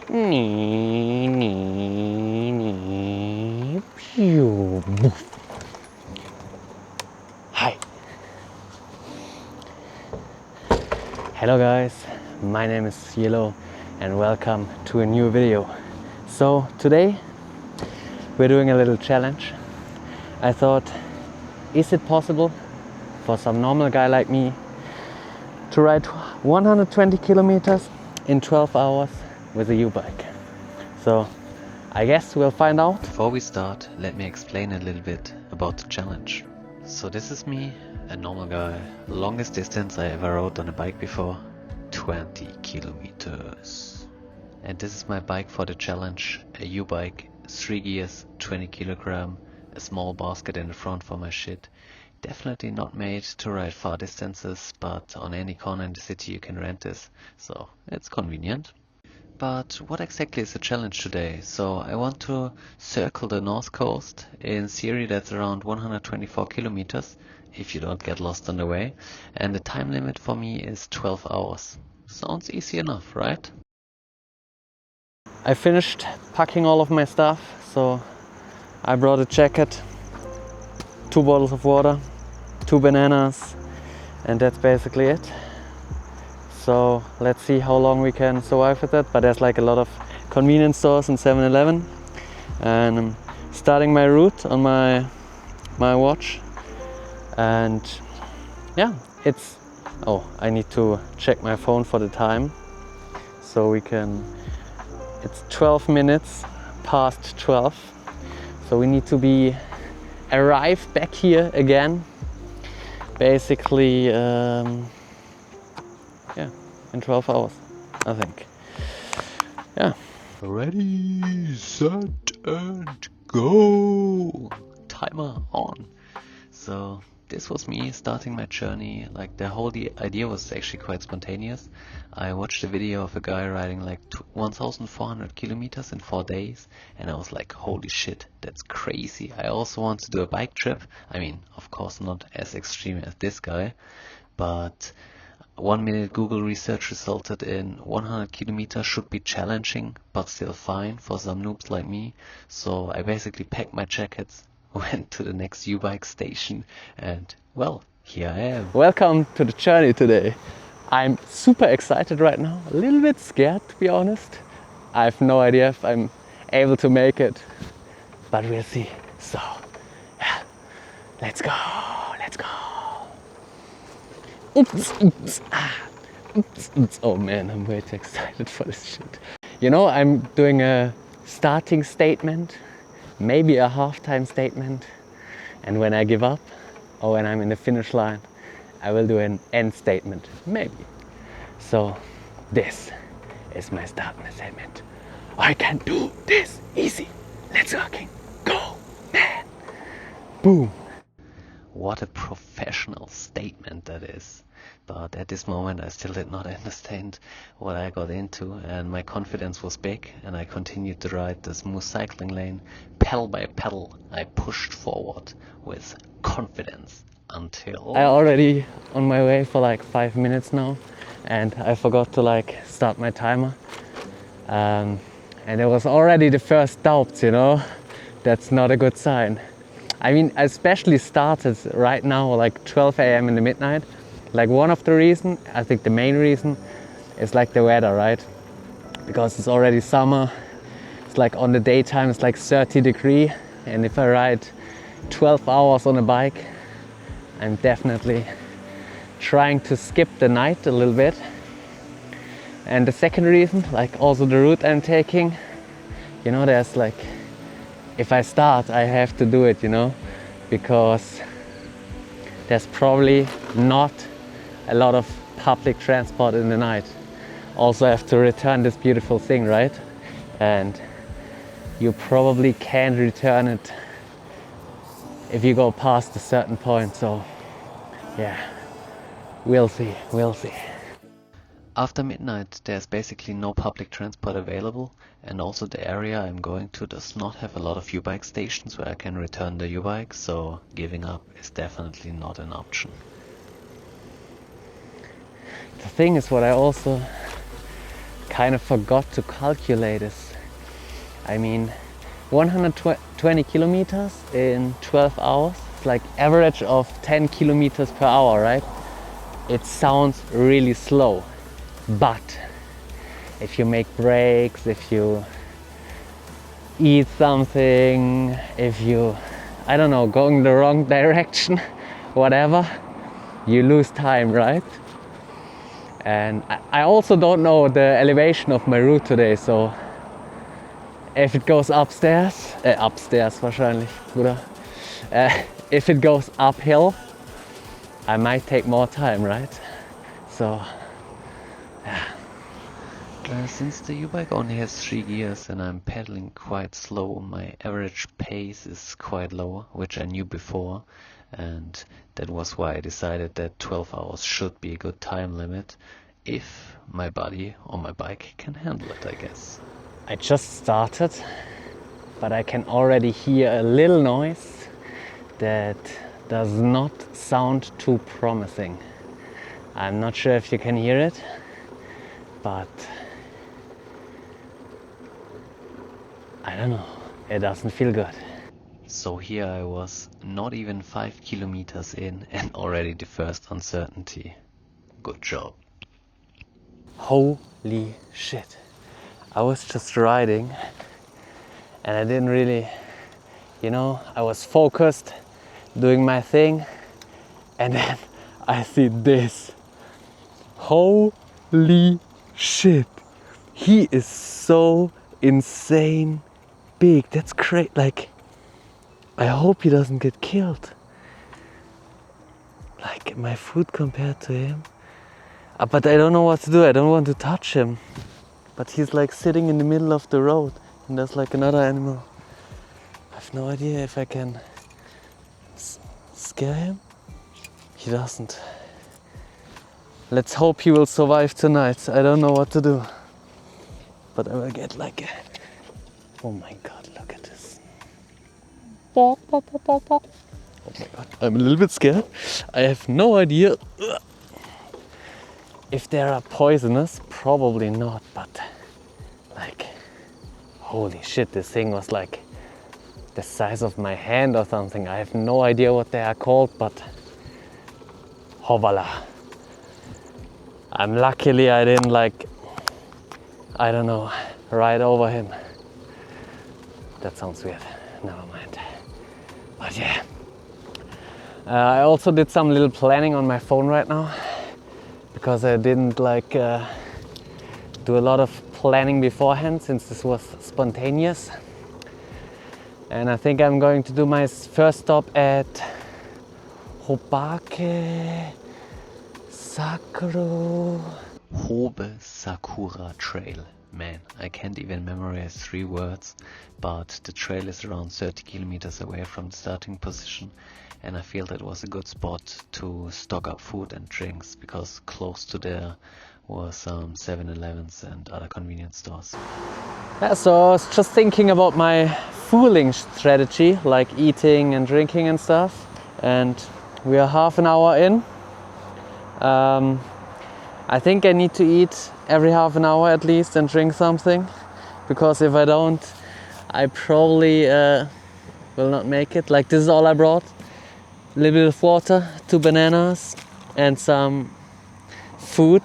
Hi. Hello guys, my name is Yillow and welcome to a new video. So today we're doing a little challenge. I thought, is it possible for some normal guy like me to ride 120 kilometers in 12 hours with a U-bike? So I guess we'll find out. Before we start, let me explain a little bit about the challenge. So this is me, a normal guy. Longest distance I ever rode on a bike before, 20 kilometers. And this is my bike for the challenge, a U-bike, 3 gears, 20 kilogram, a small basket in the front for my shit. Definitely not made to ride far distances, but on any corner in the city you can rent this, so it's convenient. But what exactly is the challenge today? So I want to circle the north coast in theory that's around 124 kilometers if you don't get lost on the way, and the time limit for me is 12 hours. Sounds easy enough, right? I finished packing all of my stuff, so I brought a jacket, 2 bottles of water, 2 bananas, and that's basically it. So let's see how long we can survive with that, but there's like a lot of convenience stores and 7-Eleven, and I'm starting my route on my watch, and yeah, it's, oh, I need to check my phone for the time, so we can, it's 12 minutes past 12, so we need to arrive back here again, basically yeah, in 12 hours, I think. Yeah. Ready, set, and go! Timer on! So this was me starting my journey. Like the whole idea was actually quite spontaneous. I watched a video of a guy riding like 1,400 kilometers in 4 days, and I was like, holy shit, that's crazy. I also want to do a bike trip. I mean, of course not as extreme as this guy, but 1 minute Google research resulted in 100 kilometers should be challenging, but still fine for some noobs like me. So I basically packed my jackets, went to the next U-bike station, and well, here I am. Welcome to the journey today. I'm super excited right now, a little bit scared to be honest. I have no idea if I'm able to make it, but we'll see. So yeah, let's go, let's go. Oops, oops, oops, oops. Oh man, I'm way too excited for this shit. You know, I'm doing a starting statement, maybe a halftime statement, and when I give up, or when I'm in the finish line, I will do an end statement, maybe. So this is my starting statement. I can do this easy. Let's fucking go, man. Boom. What a professional statement that is. But at this moment I still did not understand what I got into, and my confidence was big, and I continued to ride the smooth cycling lane. Pedal by pedal I pushed forward with confidence until... I already on my way for like 5 minutes now, and I forgot to like start my timer. And there was already the first doubts, you know. That's not a good sign. I mean, I especially started right now, like 12 a.m. in the midnight. Like one of the reasons, I think the main reason, is like the weather, right? Because it's already summer. It's like on the daytime, it's like 30 degrees. And if I ride 12 hours on a bike, I'm definitely trying to skip the night a little bit. And the second reason, like also the route I'm taking, you know, there's like, if I start, I have to do it, you know, because there's probably not a lot of public transport in the night. Also, I have to return this beautiful thing, right? And you probably can't return it if you go past a certain point. So yeah, we'll see, we'll see. After midnight there's basically no public transport available, and also the area I'm going to does not have a lot of U-bike stations where I can return the U-bike, so giving up is definitely not an option. The thing is, what I also kind of forgot to calculate is, I mean, 120 kilometers in 12 hours, it's like average of 10 kilometers per hour, right? It sounds really slow, but if you make breaks, if you eat something, if you, I don't know, going the wrong direction, whatever, you lose time, right? And I also don't know the elevation of my route today, so if it goes upstairs wahrscheinlich, Bruder. If it goes uphill, I might take more time, right? So, yeah. Since the U-bike only has 3 gears and I'm pedaling quite slow, my average pace is quite low, which I knew before, and that was why I decided that 12 hours should be a good time limit, if my body or my bike can handle it, I guess. I just started, but I can already hear a little noise that does not sound too promising. I'm not sure if you can hear it, but I don't know, it doesn't feel good. So here I was, not even 5 kilometers in, and already the first uncertainty. Good job. Holy shit. I was just riding and I didn't really, you know, I was focused, doing my thing, and then I see this. Holy shit. He is so insane big. That's great. Like, I hope he doesn't get killed. Like, my food compared to him. But I don't know what to do. I don't want to touch him. But he's like sitting in the middle of the road and there's like another animal. I have no idea if I can scare him. He doesn't. Let's hope he will survive tonight. I don't know what to do. But I will get like a... Oh my god, look at this. Oh my god, I'm a little bit scared. I have no idea if they are poisonous. Probably not, but like, holy shit, this thing was like the size of my hand or something. I have no idea what they are called, but hovala. I'm luckily I didn't like, I don't know, ride over him. That sounds weird, never mind. But yeah, I also did some little planning on my phone right now, because I didn't like do a lot of planning beforehand, since this was spontaneous. And I think I'm going to do my first stop at Hobake Sakura. Hobe Sakura Trail. Man, I can't even memorize 3 words, but the trail is around 30 kilometers away from the starting position, and I feel that was a good spot to stock up food and drinks, because close to there were some 7-Elevens and other convenience stores. Yeah, so I was just thinking about my fooling strategy, like eating and drinking and stuff, and we are half an hour in. I think I need to eat every half an hour at least and drink something, because if I don't, I probably will not make it. Like, this is all I brought. A little bit of water, 2 bananas and some food,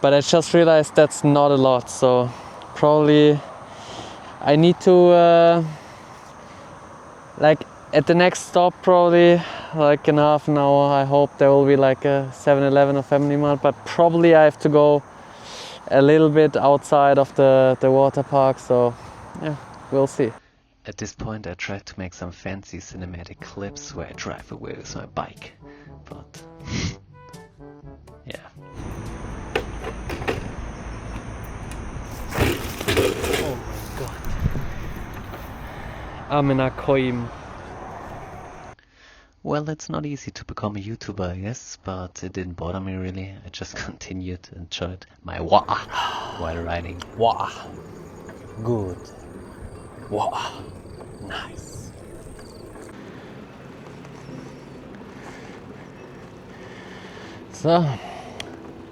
but I just realized that's not a lot, so probably I need to like at the next stop, probably like in half an hour, I hope there will be like a 7-Eleven or Family Mart, but probably I have to go a little bit outside of the water park, so yeah, we'll see. At this point I tried to make some fancy cinematic clips where I drive away with my bike, but yeah. Oh my god. Amena Koim. Well, it's not easy to become a YouTuber, I guess, but it didn't bother me really. I just continued and enjoyed my wah while riding. Wah. Good. Wah. Nice. So,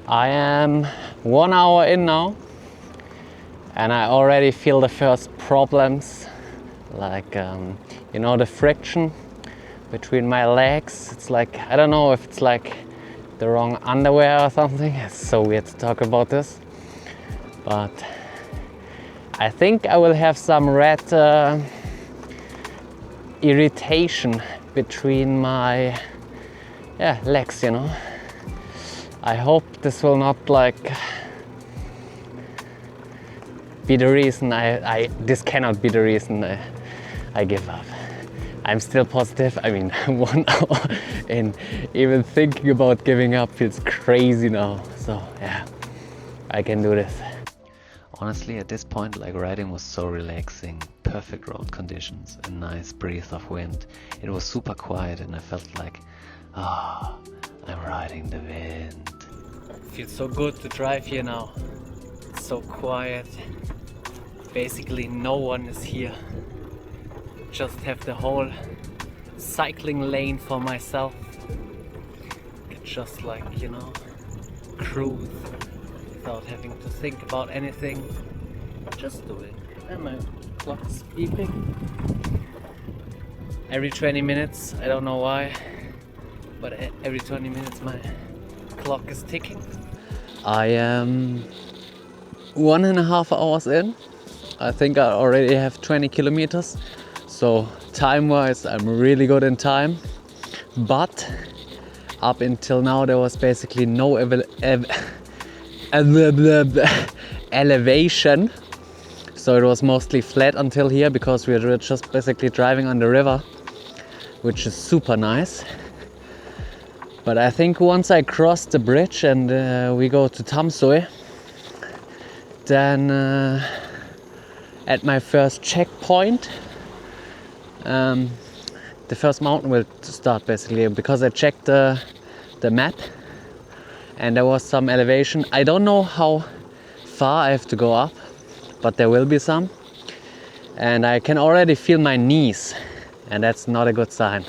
I am 1 hour in now, and I already feel the first problems, like you know, the friction between my legs. It's like, I don't know if it's like the wrong underwear or something. It's so weird to talk about this, but I think I will have some red irritation between my legs, you know. I hope this will not like be the reason this cannot be the reason I give up. I'm still positive. I mean, 1 hour in, even thinking about giving up feels crazy now. So yeah, I can do this. Honestly, at this point, like, riding was so relaxing. Perfect road conditions, a nice breeze of wind. It was super quiet and I felt like, I'm riding the wind. It feels so good to drive here now. It's so quiet. Basically no one is here. Just have the whole cycling lane for myself. Can just, like, you know, cruise without having to think about anything. Just do it. And my clock is beeping every 20 minutes. I don't know why, but every 20 minutes my clock is ticking. I am 1.5 hours in. I think I already have 20 kilometers. So time-wise, I'm really good in time. But up until now, there was basically no elevation. So it was mostly flat until here because we were just basically driving on the river, which is super nice. But I think once I cross the bridge and we go to Tamsui, then at my first checkpoint, the first mountain will start basically, because I checked the map and there was some elevation. I don't know how far I have to go up, but there will be some. And I can already feel my knees, and that's not a good sign.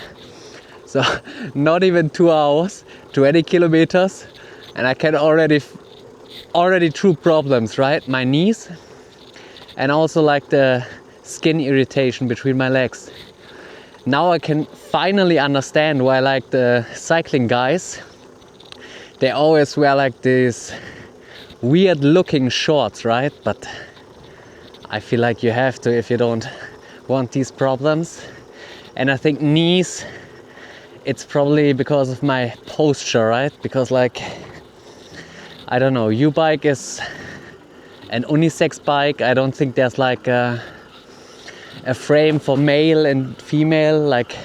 So not even 2 hours, 20 kilometers, and I can already two problems, right? My knees and also like the skin irritation between my legs. Now I can finally understand why, like, the cycling guys, they always wear like these weird looking shorts, right? But I feel like you have to if you don't want these problems. And I think knees, it's probably because of my posture, right? Because, like, I don't know, U-bike is an unisex bike. I don't think there's like a frame for male and female. Like,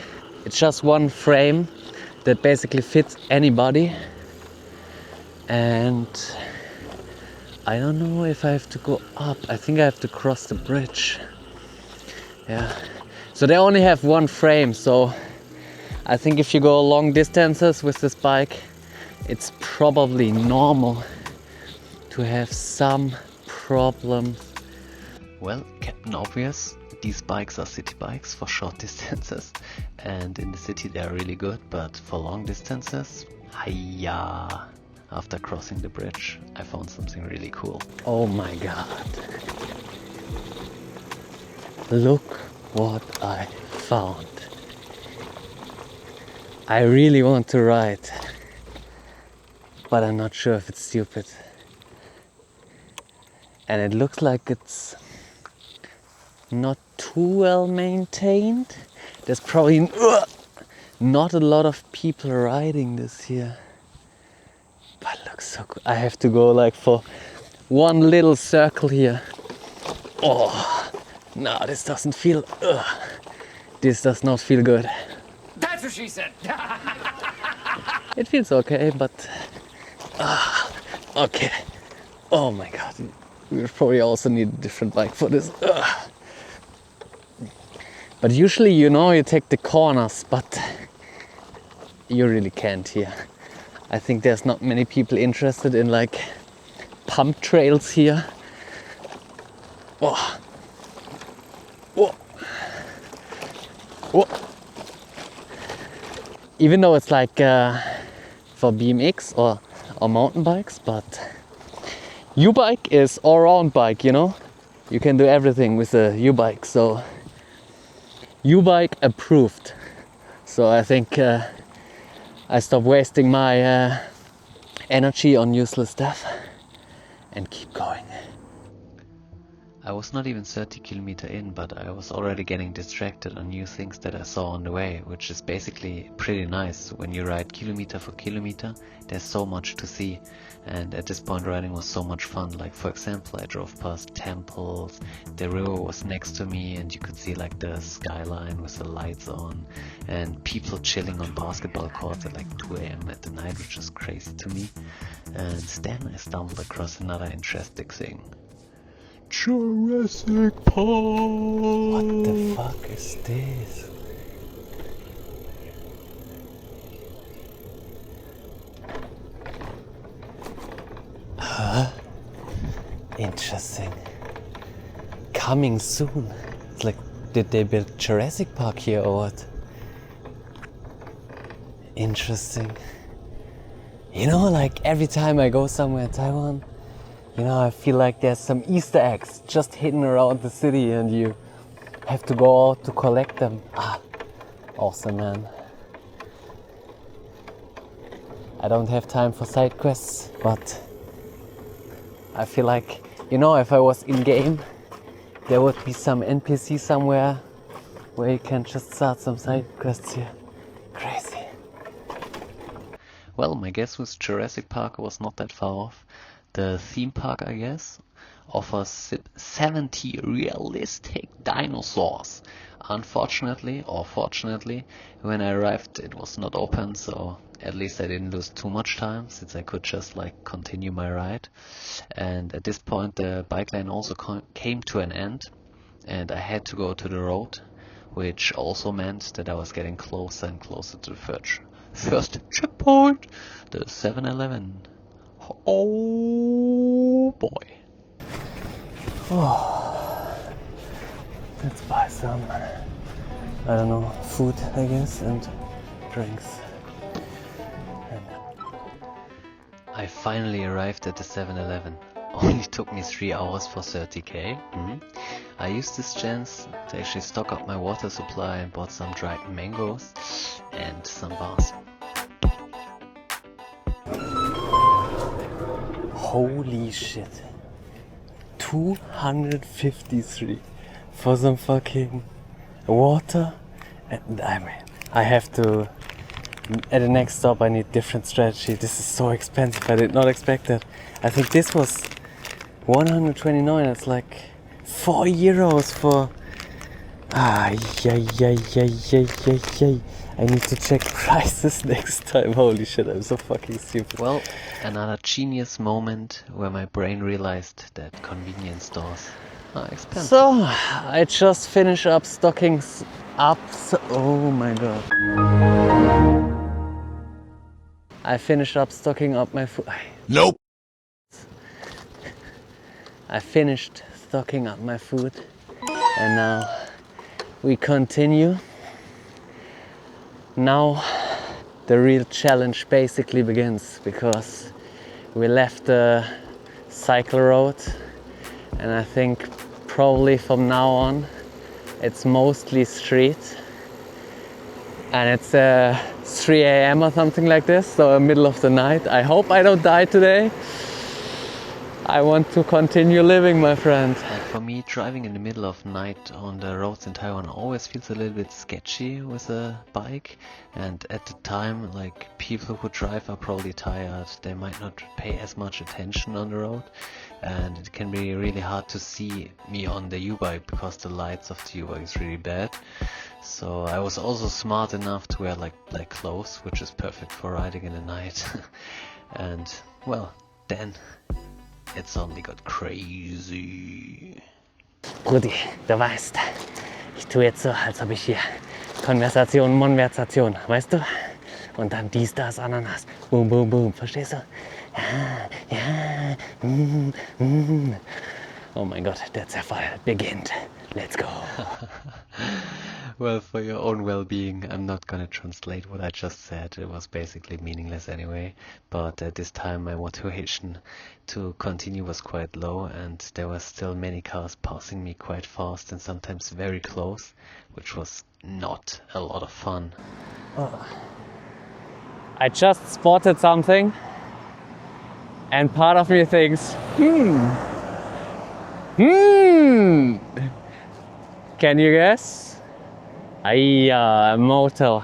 it's just one frame that basically fits anybody. And I don't know if I have to go up. I think I have to cross the bridge. Yeah. So they only have one frame. So I think if you go long distances with this bike, it's probably normal to have some problems. Well, Captain Obvious, these bikes are city bikes for short distances, and in the city they are really good, but for long distances, hiya! After crossing the bridge, I found something really cool. Oh my god. Look what I found. I really want to ride, but I'm not sure if it's stupid. And it looks like it's not too well maintained. There's probably not a lot of people riding this here. But it looks so cool. I have to go like for one little circle here. Oh, no, this doesn't feel... This does not feel good. That's what she said. It feels okay, but... okay. Oh my god. We probably also need a different bike for this. But usually, you know, you take the corners, but you really can't here. I think there's not many people interested in like pump trails here. Oh. Oh. Oh. Even though it's like for BMX or mountain bikes, but U-bike is all-round bike, you know. You can do everything with a U-bike, so U-bike approved. So I think I stop wasting my energy on useless stuff and keep going. I was not even 30 kilometer in, but I was already getting distracted on new things that I saw on the way, which is basically pretty nice. When you ride kilometer for kilometer, there's so much to see, and at this point riding was so much fun. Like, for example, I drove past temples, the river was next to me, and you could see like the skyline with the lights on, and people chilling on basketball courts at like 2 AM at the night, which is crazy to me. And then I stumbled across another interesting thing. Jurassic Park! What the fuck is this? Huh? Interesting. Coming soon. It's like, did they build Jurassic Park here or what? Interesting. You know, like every time I go somewhere in Taiwan, you know, I feel like there's some Easter eggs just hidden around the city and you have to go out to collect them. Ah, awesome, man. I don't have time for side quests, but I feel like, you know, if I was in game, there would be some NPC somewhere where you can just start some side quests here. Crazy. Well, my guess with Jurassic Park was not that far off. The theme park, I guess, offers 70 realistic dinosaurs. Unfortunately, or fortunately, when I arrived it was not open, so at least I didn't lose too much time, since I could just like continue my ride. And at this point the bike lane also came to an end, and I had to go to the road, which also meant that I was getting closer and closer to the first checkpoint, the 7-Eleven. Oh boy. Oh, let's buy some, I don't know, food, I guess, and drinks. I finally arrived at the 7-Eleven. Only took me 3 hours for 30k. I used this chance to actually stock up my water supply and bought some dried mangoes and some bars. Holy shit. 253 for some fucking water. And I have to, at the next stop I need different strategy. This is so expensive, I did not expect that. I think this was 129, it's like 4 euros for... I need to check prices next time. Holy shit, I'm so fucking stupid. Well, another genius moment where my brain realized that convenience stores are expensive. So, I just finished up stocking up. Oh my god. I finished up stocking up my food. Nope. I finished stocking up my food, and now we continue. Now the real challenge basically begins, because we left the cycle road, and I think probably from now on it's mostly street, and it's 3 AM or something like this, so middle of the night. I hope I don't die today. I want to continue living, my friend. And for me, driving in the middle of night on the roads in Taiwan always feels a little bit sketchy with a bike. And at the time, like, people who drive are probably tired. They might not pay as much attention on the road. And it can be really hard to see me on the U-bike because the lights of the U-bike is really bad. So I was also smart enough to wear like black clothes, which is perfect for riding in the night. And well, then it suddenly got crazy. Brudi, du weißt, ich tue jetzt so, als ob ich hier Konversation, Monversation, weißt du? Und dann dies, das, Ananas, boom, boom, boom, verstehst du? Ja, Oh mein Gott, der Zerfall beginnt. Let's go. Well, for your own well-being, I'm not gonna translate what I just said. It was basically meaningless anyway. But at this time, my motivation to continue was quite low, and there were still many cars passing me quite fast and sometimes very close, which was not a lot of fun. I just spotted something, and part of me thinks, Can you guess? A motel.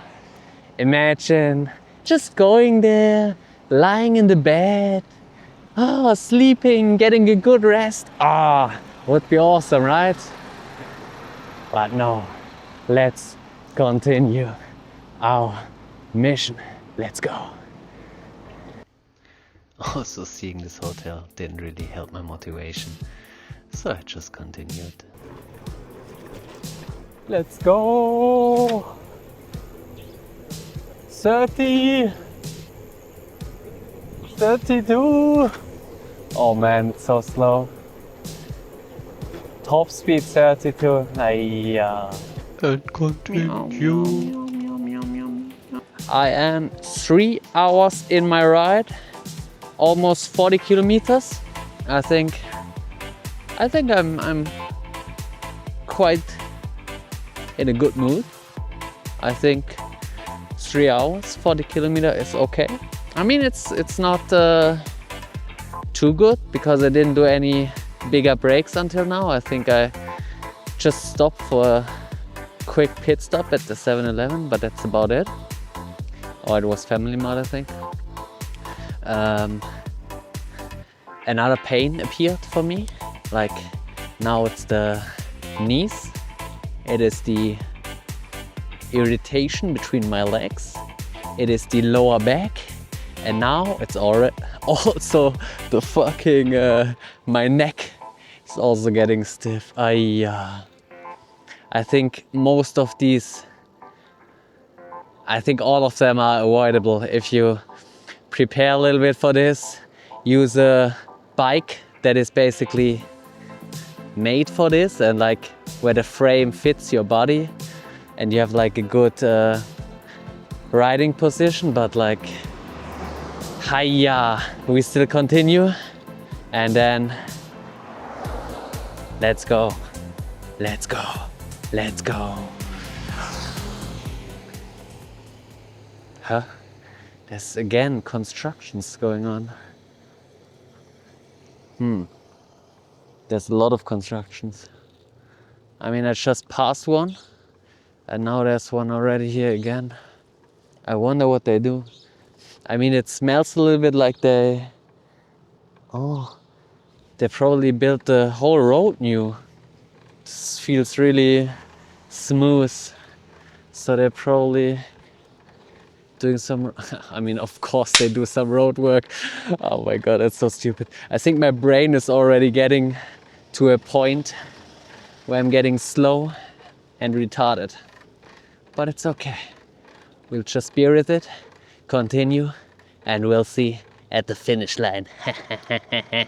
Imagine just going there, lying in the bed, sleeping, getting a good rest. Would be awesome, right? But no, let's continue our mission. Let's go. Also, seeing this hotel didn't really help my motivation, so I just continued. Let's go. 30, 32. Oh man, it's so slow. Top speed 32. And continue. I am 3 hours in my ride, almost 40 kilometers. I think I'm quite in a good mood. I think 3 hours, 40 kilometers is okay. I mean, it's not too good because I didn't do any bigger breaks until now. I think I just stopped for a quick pit stop at the 7-Eleven, but that's about it. Or it was Family Mart, I think. Another pain appeared for me. Like now it's the knees. It is the irritation between my legs. It is the lower back. And now it's also the fucking, my neck is also getting stiff. I think most of these, I think all of them are avoidable if you prepare a little bit for this. Use a bike that is basically made for this and like where the frame fits your body and you have like a good riding position, but like hiya, we still continue and then let's go. Huh? There's again constructions going on. There's a lot of constructions. I mean, I just passed one and now there's one already here again. I wonder what they do. I mean, it smells a little bit like they probably built the whole road new. This feels really smooth. So they're probably doing some, I mean, of course they do some road work. Oh my God, that's so stupid. I think my brain is already getting to a point where I'm getting slow and retarded. But it's okay. We'll just bear with it, continue, and we'll see at the finish line.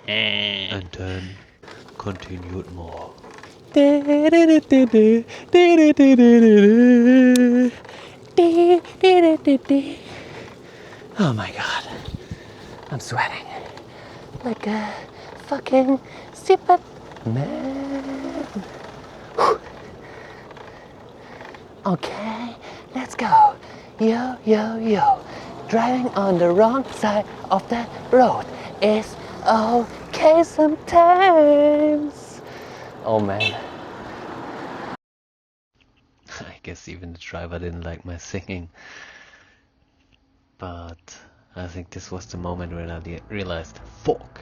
And then continued more. Oh my God, I'm sweating like a fucking stupid man. Okay, let's go. Yo, yo, yo. Driving on the wrong side of the road is okay sometimes. Oh man. I guess even the driver didn't like my singing. But I think this was the moment when I realized, fuck,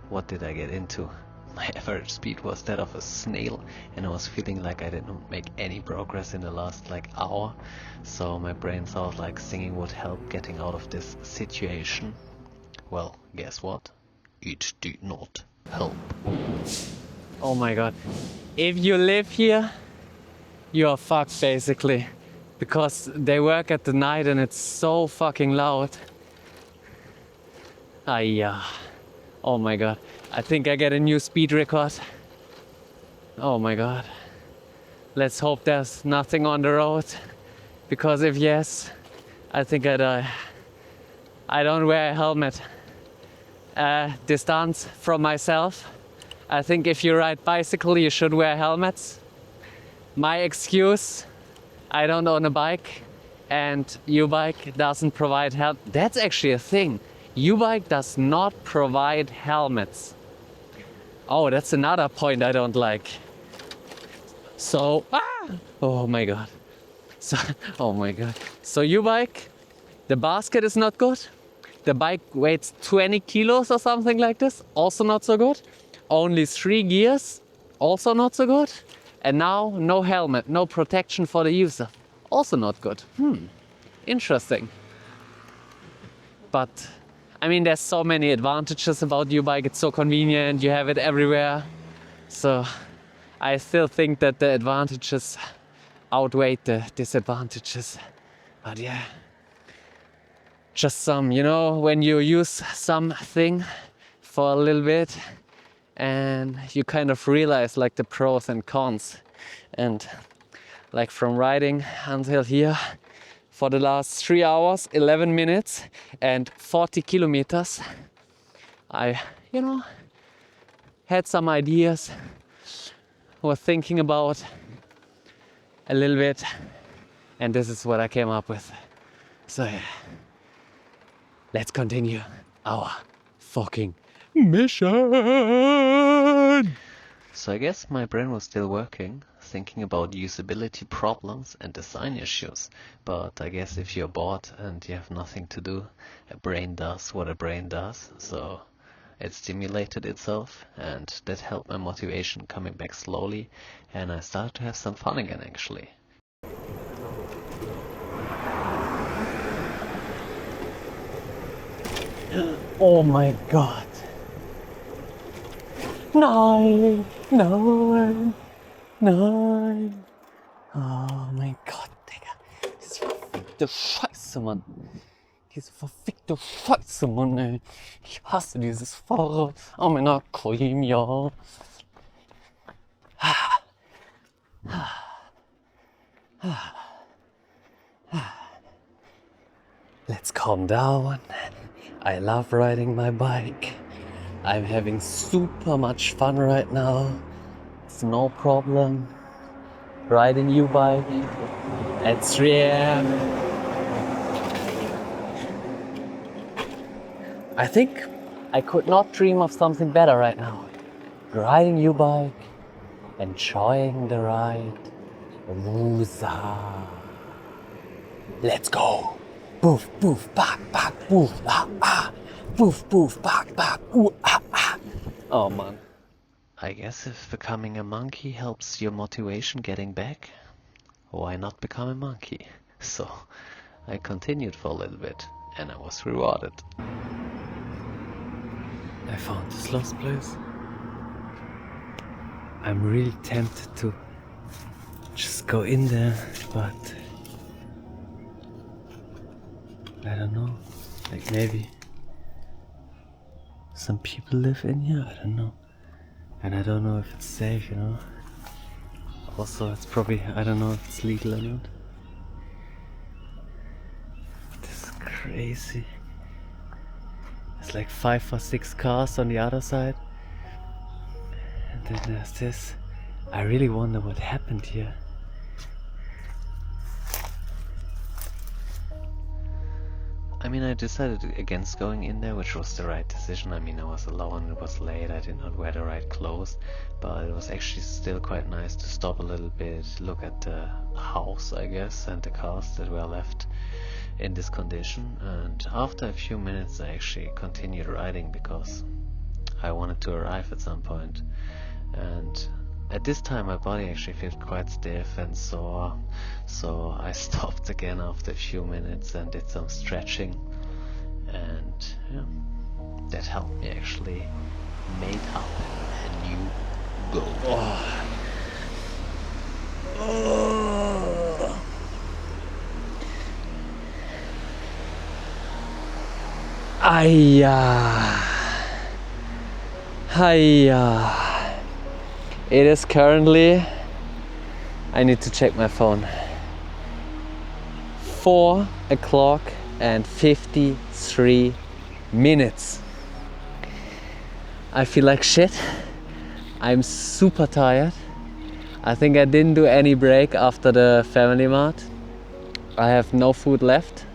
what did I get into? My average speed was that of a snail and I was feeling like I didn't make any progress in the last hour. So my brain thought like singing would help getting out of this situation. Well, guess what? It did not help. Oh my God. If you live here, you are fucked basically. Because they work at the night and it's so fucking loud. Oh my God. I think I get a new speed record. Oh my God. Let's hope there's nothing on the road, because if yes, I think I die. I don't wear a helmet. Distance from myself. I think if you ride bicycle, you should wear helmets. My excuse, I don't own a bike, and U-Bike doesn't provide help. That's actually a thing. U-Bike does not provide helmets. Oh, that's another point I don't like. So, oh my god. So, oh my god. So U-Bike, the basket is not good. The bike weighs 20 kilos or something like this, also not so good. Only 3 gears, also not so good. And now no helmet, no protection for the user, also not good. Interesting. But I mean, there's so many advantages about U-Bike. It's so convenient, you have it everywhere. So I still think that the advantages outweigh the disadvantages. But yeah, just some, you know, when you use something for a little bit and you kind of realize like the pros and cons. And like from riding until here for the last 3 hours, 11 minutes and 40 kilometers, I, you know, had some ideas, was thinking about a little bit, and this is what I came up with. So yeah, let's continue our fucking mission. So I guess my brain was still working, thinking about usability problems and design issues. But I guess if you're bored and you have nothing to do, a brain does what a brain does. So it stimulated itself, and that helped my motivation coming back slowly, and I started to have some fun again actually. Oh my god. Nein, nein, nein. Oh mein Gott, Digga. Diese verfickte Scheiße, Mann. Diese verfickte Scheiße, Mann, ey. Ich hasse dieses Fahrrad. Oh mein Krim, ja. Let's calm down. I love riding my bike. I'm having super much fun right now. It's no problem. Riding U-Bike at 3 a.m. I think I could not dream of something better right now. Riding U-Bike, enjoying the ride. Woozah. Let's go. Boof, boof, back, back, boof, ah, ah. Boof, boof, back, back, ooh, ah, ah. Oh man. I guess if becoming a monkey helps your motivation getting back, why not become a monkey? So I continued for a little bit, and I was rewarded. I found this lost place. I'm really tempted to just go in there, but I don't know. Like maybe some people live in here, I don't know. And I don't know if it's safe, you know. Also, it's probably, I don't know if it's legal or not. This is crazy. There's like 5 or 6 cars on the other side. And then there's this. I really wonder what happened here. I mean, I decided against going in there, which was the right decision. I mean, I was alone, it was late, I did not wear the right clothes, but it was actually still quite nice to stop a little bit, look at the house, I guess, and the cars that were left in this condition. And after a few minutes, I actually continued riding because I wanted to arrive at some point. And at this time my body actually felt quite stiff and sore, so I stopped again after a few minutes and did some stretching, and yeah, that helped me actually make happen a new goal. It is currently I need to check my phone. 4 o'clock and 53 minutes. I feel like shit. I'm super tired. I think I didn't do any break after the Family Mart. I have no food left.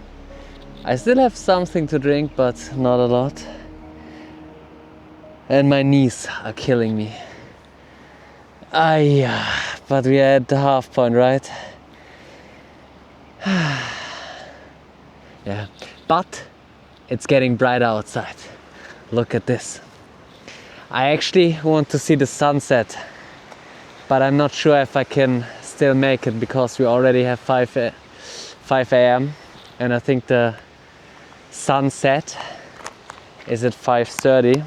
I still have something to drink, but not a lot. And my knees are killing me. But we are at the half point, right? Yeah, but it's getting brighter outside. Look at this. I actually want to see the sunset, but I'm not sure if I can still make it because we already have 5 a.m. and I think the sunset is at 5:30.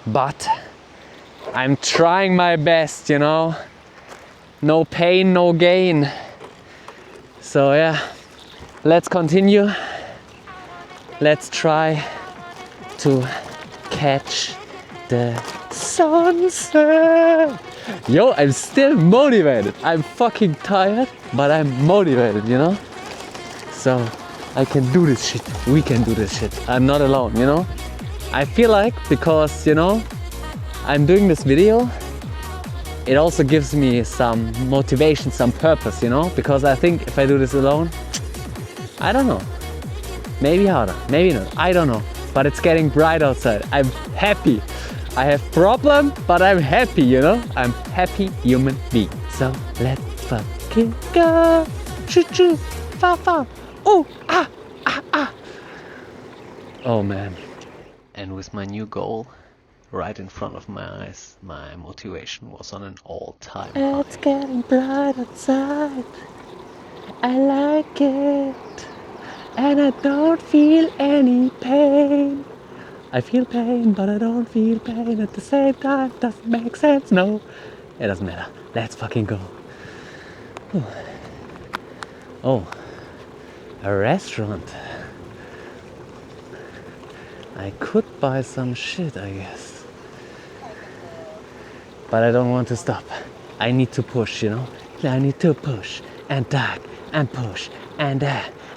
But I'm trying my best, you know. No pain, no gain. So yeah, let's continue. Let's try to catch the sunset. Yo, I'm still motivated. I'm fucking tired, but I'm motivated, you know? So I can do this shit. We can do this shit. I'm not alone, you know? I feel like because, you know, I'm doing this video, it also gives me some motivation, some purpose, you know? Because I think if I do this alone, I don't know. Maybe harder, maybe not, I don't know. But it's getting bright outside. I'm happy. I have problem, but I'm happy, you know? I'm happy human being. So let's fucking go. Choo choo, fa fa. Oh, ah, ah, ah. Oh man. And with my new goal right in front of my eyes, my motivation was on an all-time high. It's getting bright outside. I like it. And I don't feel any pain. I feel pain, but I don't feel pain at the same time. Doesn't make sense, no. It doesn't matter. Let's fucking go. Oh, a restaurant. I could buy some shit, I guess. But I don't want to stop. I need to push, you know? I need to push and tag and push and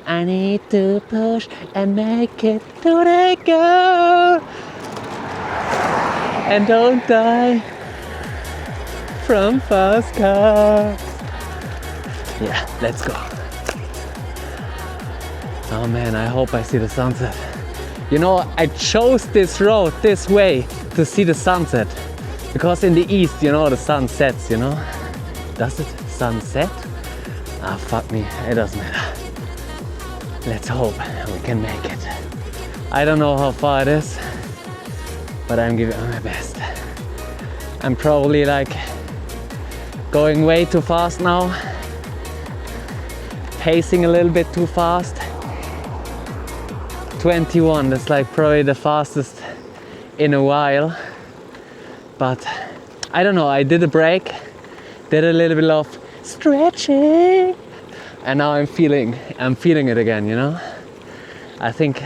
I need to push and make it to the goal. And don't die from fast cars. Yeah, let's go. Oh man, I hope I see the sunset. You know, I chose this road, this way, to see the sunset. Because in the east, you know, the sun sets, you know? Does it sunset? Ah, fuck me, it doesn't matter. Let's hope we can make it. I don't know how far it is, but I'm giving it my best. I'm probably like going way too fast now. Pacing a little bit too fast. 21, that's like probably the fastest in a while. But I don't know, I did a break, did a little bit of stretching, and now I'm feeling it again, you know? I think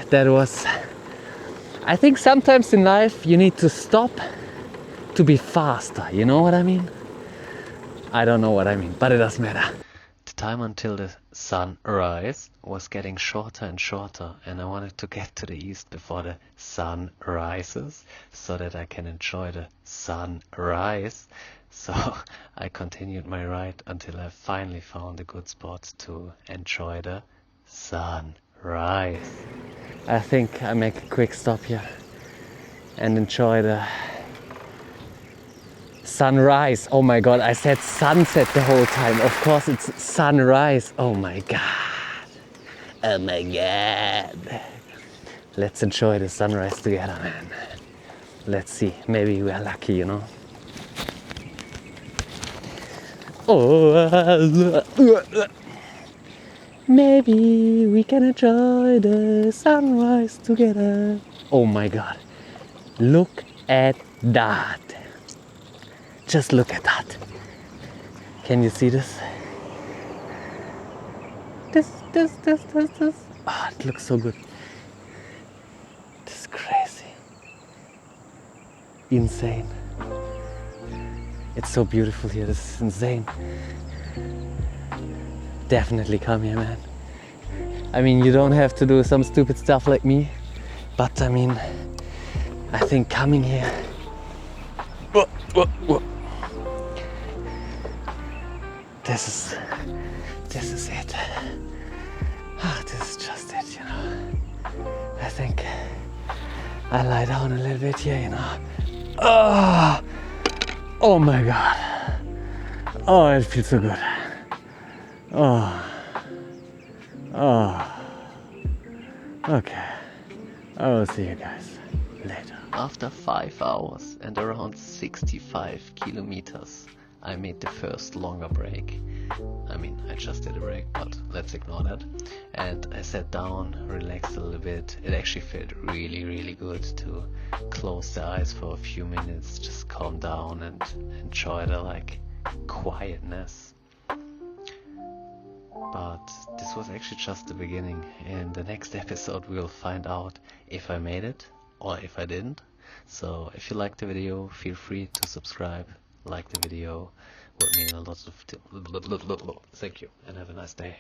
sometimes in life you need to stop to be faster, you know what I mean? I don't know what I mean, but it doesn't matter. The time until the sunrise was getting shorter and shorter, and I wanted to get to the east before the sun rises so that I can enjoy the sunrise. So I continued my ride until I finally found a good spot to enjoy the sunrise. I think I make a quick stop here and enjoy the sunrise. Oh my god, I said sunset the whole time. Of course it's sunrise. Oh my god. Oh my god. Let's enjoy the sunrise together, man. Let's see. Maybe we are lucky, you know. Oh, maybe we can enjoy the sunrise together. Oh my god. Look at that. Just look at that. Can you see this? This. Oh, it looks so good. This is crazy. Insane. It's so beautiful here. This is insane. Definitely come here, man. I mean, you don't have to do some stupid stuff like me, but I mean, I think coming here. Whoa, whoa, whoa. This is it. This is just it, you know. I think I lie down a little bit here, you know. Oh my god. Oh, it feels so good. Okay. I will see you guys later. After 5 hours and around 65 kilometers, I made the first longer break. I mean, I just did a break, but let's ignore that. And I sat down, relaxed a little bit. It actually felt really good to close the eyes for a few minutes, just calm down and enjoy the quietness. But this was actually just the beginning. In the next episode we'll find out if I made it or if I didn't. So if you liked the video, feel free to subscribe, like the video, would mean a lot of thank you, and have a nice day.